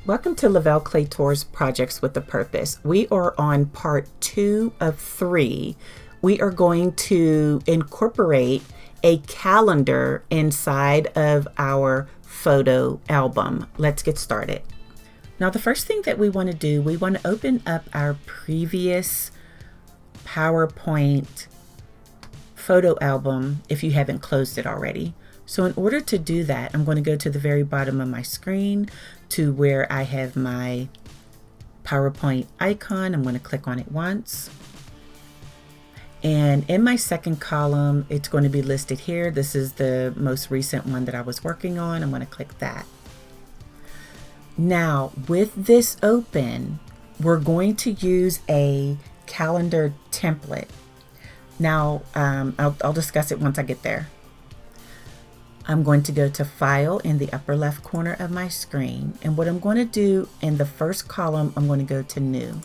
Welcome to Lavel Claytor's Projects with a Purpose. We are on part 2 of 3. We are going to incorporate a calendar inside of our photo album. Let's get started. Now, the first thing that we want to do, we want to open up our previous PowerPoint photo album if you haven't closed it already. So in order to do that, I'm going to go to the very bottom of my screen to where I have my PowerPoint icon. I'm going to click on it once. And in my second column, it's going to be listed here. This is the most recent one that I was working on. I'm going to click that. Now, with this open, we're going to use a calendar template. Now, I'll discuss it once I get there. I'm going to go to File in the upper left corner of my screen. And what I'm going to do in the first column, I'm going to go to New.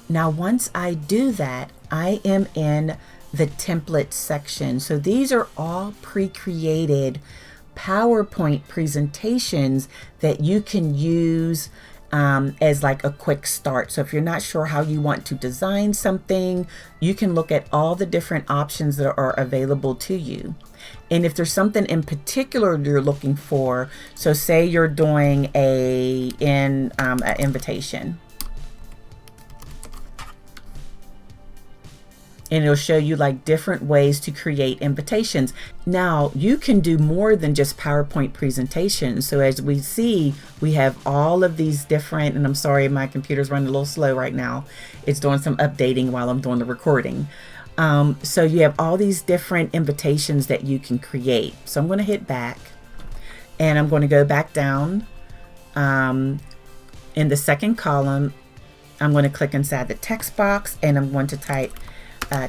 Now, once I do that, I am in the template section. So these are all pre-created PowerPoint presentations that you can use as like a quick start. So if you're not sure how you want to design something, you can look at all the different options that are available to you. And if there's something in particular you're looking for, so say you're doing an invitation, and it'll show you like different ways to create invitations. Now you can do more than just PowerPoint presentations. So as we see, we have all of these different, and I'm sorry, my computer's running a little slow right now. It's doing some updating while I'm doing the recording. So you have all these different invitations that you can create. So I'm going to hit back and I'm going to go back down in the second column. I'm going to click inside the text box and I'm going to type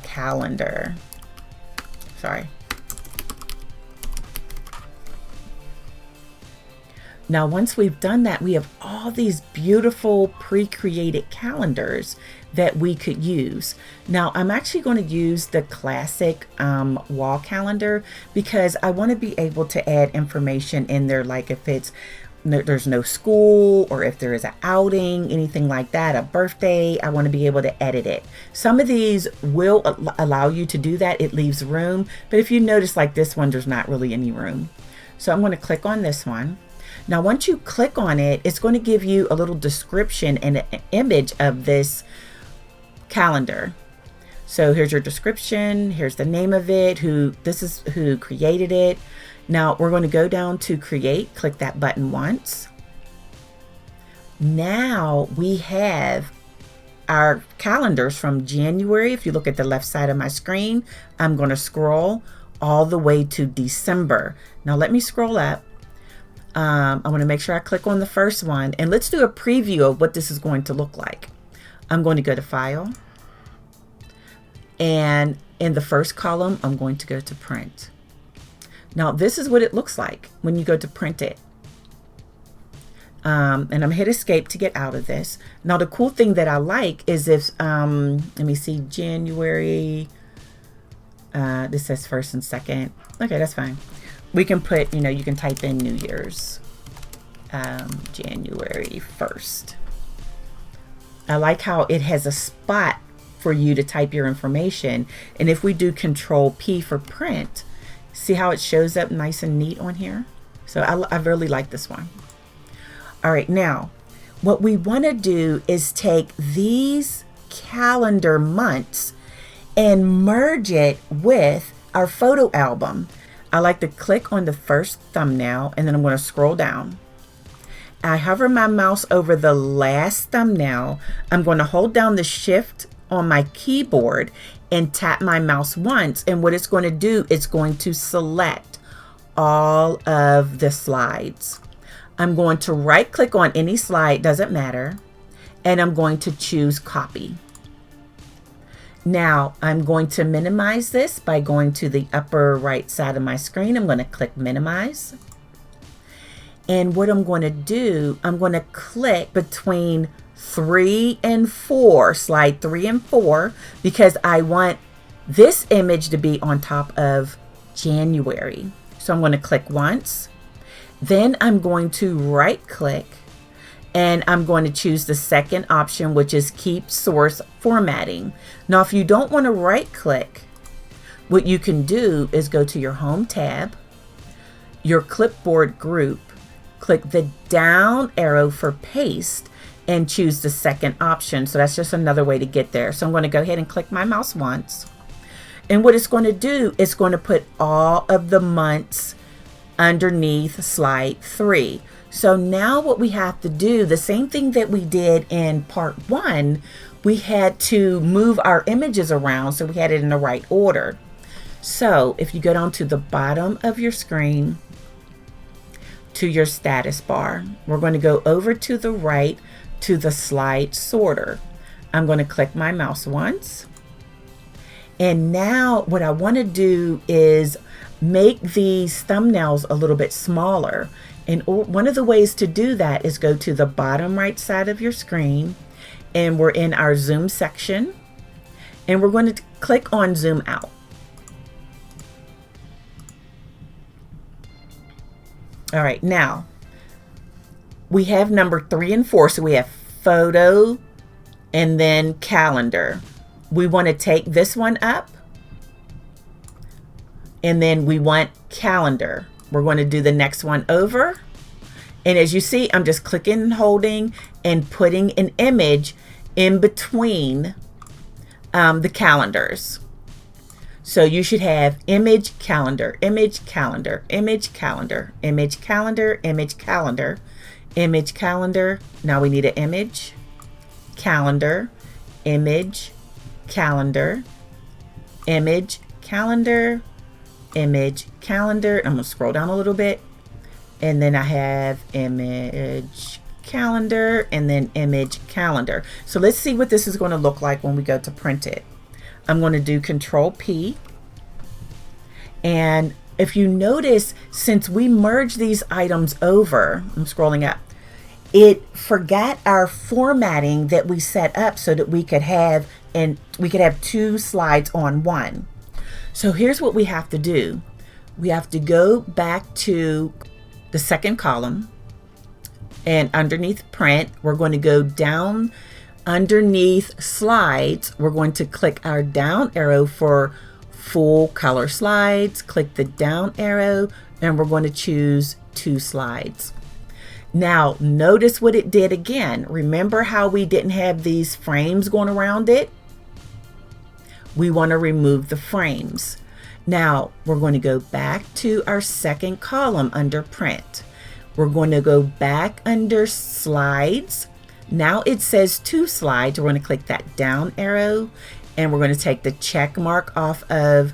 calendar. Sorry. Now, once we've done that, we have all these beautiful pre-created calendars that we could use. Now, I'm actually going to use the classic wall calendar because I want to be able to add information in there, like if there's no school or if there is an outing, anything like that, a birthday, I want to be able to edit it. Some of these will allow you to do that. It leaves room. But if you notice, like this one, there's not really any room. So I'm going to click on this one. Now, once you click on it, it's going to give you a little description and an image of this calendar. So here's your description. Here's the name of it. This is who created it. Now we're going to go down to create, click that button once. Now we have our calendars from January. If you look at the left side of my screen, I'm going to scroll all the way to December. Now let me scroll up. I want to make sure I click on the first one and let's do a preview of what this is going to look like. I'm going to go to File, and in the first column, I'm going to go to Print. Now, this is what it looks like when you go to print it. And I'm going to hit Escape to get out of this. Now, the cool thing that I like is if, let me see, January, this says 1st and 2nd. Okay, that's fine. We can put, you can type in New Year's, January 1st. I like how it has a spot for you to type your information. And if we do Control P for print, see how it shows up nice and neat on here? So I really like this one. All right, now what we want to do is take these calendar months and merge it with our photo album. I like to click on the first thumbnail and then I'm going to scroll down. I hover my mouse over the last thumbnail. I'm going to hold down the Shift on my keyboard and tap my mouse once, and what it's going to do, it's going to select all of the slides. I'm going to right click on any slide, doesn't matter, and I'm going to choose Copy. Now I'm going to minimize this by going to the upper right side of my screen. I'm going to click Minimize. And what I'm going to do, I'm going to click between 3 and 4, slide 3 and 4, because I want this image to be on top of January. So I'm going to click once. Then I'm going to right click And I'm going to choose the second option, which is keep source formatting. Now, if you don't want to right click, what you can do is go to your home tab, your clipboard group, click the down arrow for paste, and choose the second option. So that's just another way to get there. So I'm going to go ahead and click my mouse once. And what it's going to do is going to put all of the months underneath slide 3. So now what we have to do, the same thing that we did in part 1, we had to move our images around so we had it in the right order. So if you go down to the bottom of your screen to your status bar, we're going to go over to the right to the slide sorter. I'm going to click my mouse once. And now what I want to do is make these thumbnails a little bit smaller. And one of the ways to do that is go to the bottom right side of your screen, and we're in our zoom section, and we're going to click on zoom out. All right, now we have number 3 and 4. So we have photo and then calendar. We want to take this one up, and then we want calendar. We're going to do the next one over. And as you see, I'm just clicking and holding and putting an image in between the calendars. So you should have image calendar, image calendar, image calendar, image calendar, image calendar, image calendar. Now we need an image, calendar, image, calendar, image, calendar, image, calendar. I'm going to scroll down a little bit. And then I have image, calendar, and then image, calendar. So let's see what this is going to look like when we go to print it. I'm going to do Control P. And if you notice, since we merged these items over, I'm scrolling up, it forgot our formatting that we set up so that we could have two slides on one. So here's what we have to do. We have to go back to the second column, and underneath print, we're going to go down underneath slides. We're going to click our down arrow for full color slides, click the down arrow, and we're going to choose 2 slides. Now notice what it did again. Remember how we didn't have these frames going around it? We want to remove the frames. Now we're going to go back to our second column under print. We're going to go back under slides. Now it says 2 slides. We're going to click that down arrow, and we're going to take the check mark off of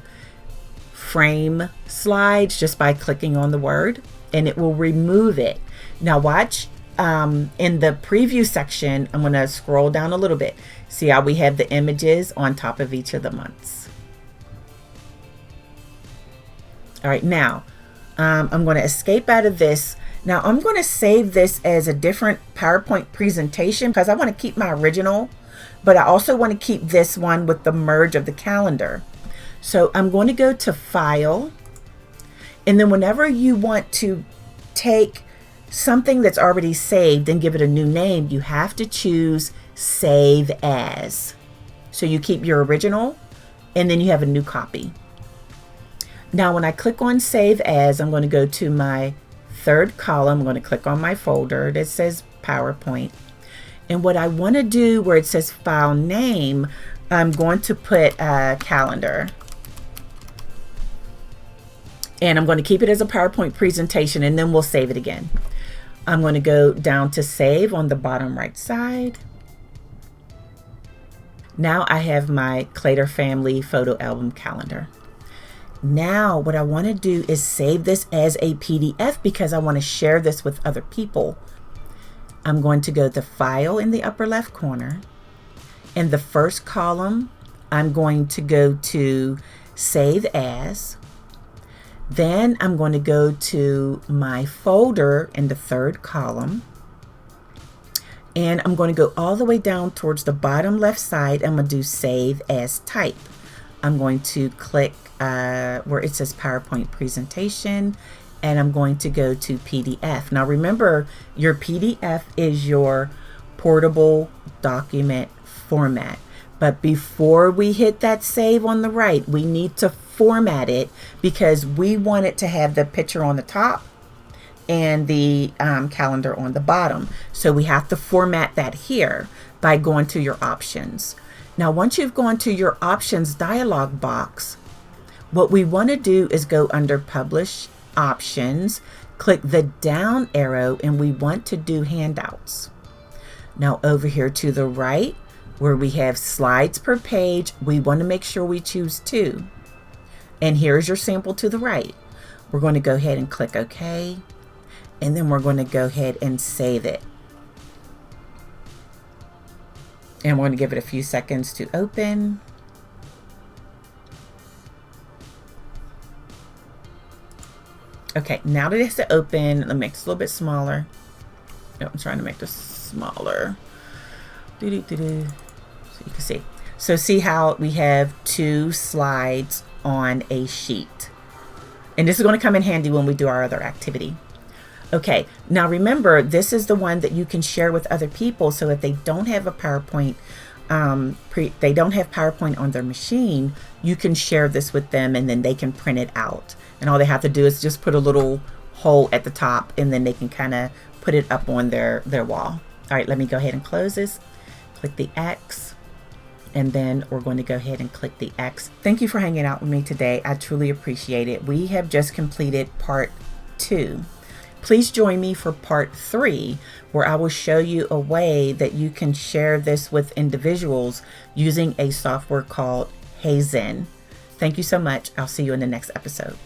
frame slides just by clicking on the word, and it will remove it. Now watch, in the preview section, I'm going to scroll down a little bit. See how we have the images on top of each of the months. All right, now I'm going to escape out of this. Now I'm going to save this as a different PowerPoint presentation because I want to keep my original, but I also want to keep this one with the merge of the calendar. So I'm going to go to File, and then whenever you want to take something that's already saved and give it a new name, you have to choose Save As. So you keep your original, and then you have a new copy. Now when I click on Save As, I'm going to go to my third column. I'm going to click on my folder that says PowerPoint. And what I want to do where it says File Name, I'm going to put Calendar. And I'm going to keep it as a PowerPoint presentation, and then we'll save it again. I'm going to go down to Save on the bottom right side. Now I have my Claytor family photo album calendar. Now what I want to do is save this as a PDF because I want to share this with other people. I'm going to go to File in the upper left corner. In the first column, I'm going to go to Save As. Then I'm going to go to my folder in the third column. And I'm going to go all the way down towards the bottom left side. I'm going to do Save As Type. I'm going to click where it says PowerPoint presentation, and I'm going to go to PDF. Now remember, your PDF is your portable document format. But before we hit that save on the right, we need to format it because we want it to have the picture on the top and the calendar on the bottom. So we have to format that here by going to your options. Now, once you've gone to your options dialog box, what we want to do is go under Publish Options, click the down arrow, and we want to do handouts. Now over here to the right, where we have slides per page, we want to make sure we choose 2. And here's your sample to the right. We're going to go ahead and click OK. And then we're going to go ahead and save it. And we're going to give it a few seconds to open. Okay, now that it's to open, let me make this a little bit smaller. Oh, I'm trying to make this smaller. So you can see. So see how we have 2 slides on a sheet. And this is going to come in handy when we do our other activity. Okay, now remember, this is the one that you can share with other people. So if they don't have a PowerPoint, they don't have PowerPoint on their machine, you can share this with them and then they can print it out. And all they have to do is just put a little hole at the top and then they can kind of put it up on their wall. All right, let me go ahead and close this. Click the X, and then we're going to go ahead and click the X. Thank you for hanging out with me today. I truly appreciate it. We have just completed part 2. Please join me for part 3, where I will show you a way that you can share this with individuals using a software called Hazen. Thank you so much. I'll see you in the next episode.